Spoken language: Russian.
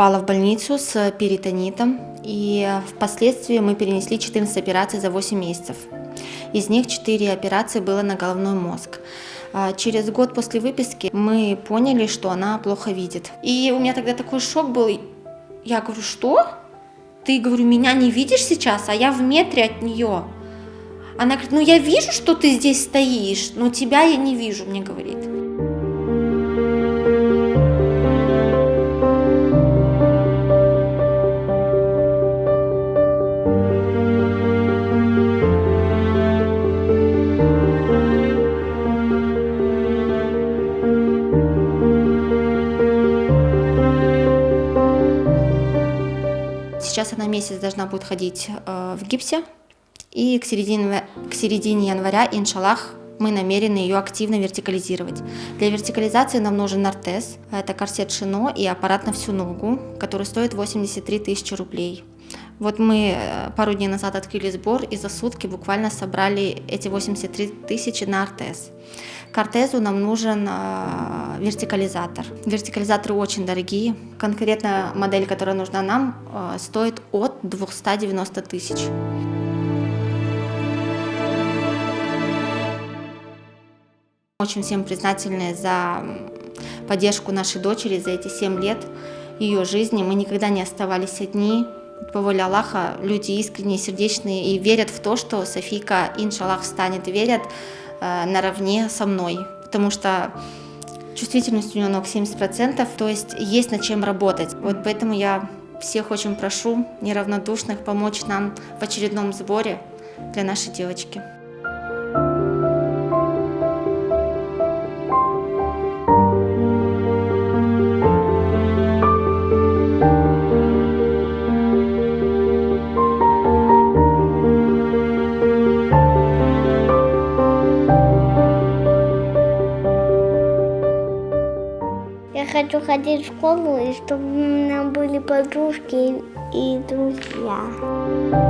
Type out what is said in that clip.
попала в больницу с перитонитом, и впоследствии мы перенесли 14 операций за 8 месяцев. Из них 4 операции было на головной мозг. Через год после выписки мы поняли, что она плохо видит. И у меня тогда такой шок был. Я говорю, что? Ты, говорю, меня не видишь сейчас, а я в метре от нее. Она говорит, ну я вижу, что ты здесь стоишь, но тебя я не вижу, мне говорит. Сейчас она месяц должна будет ходить в гипсе, и к середине января, иншаллах, мы намерены ее активно вертикализировать. Для вертикализации нам нужен ортез, это корсет Шино и аппарат на всю ногу, который стоит 83 тысячи рублей. Вот мы пару дней назад открыли сбор и за сутки буквально собрали эти 83 тысячи на ортез. К ортезу нам нужен вертикализатор. Вертикализаторы очень дорогие. Конкретно модель, которая нужна нам, стоит от 290 тысяч. Очень всем признательны за поддержку нашей дочери за эти 7 лет ее жизни. Мы никогда не оставались одни. По воле Аллаха люди искренние, сердечные и верят в то, что Софийка, иншаллах, встанет, верят наравне со мной, потому что чувствительность у нее ног 70%, то есть над чем работать. Вот поэтому я всех очень прошу, неравнодушных, помочь нам в очередном сборе для нашей девочки. Я хочу ходить в школу, и чтобы у меня были подружки и друзья.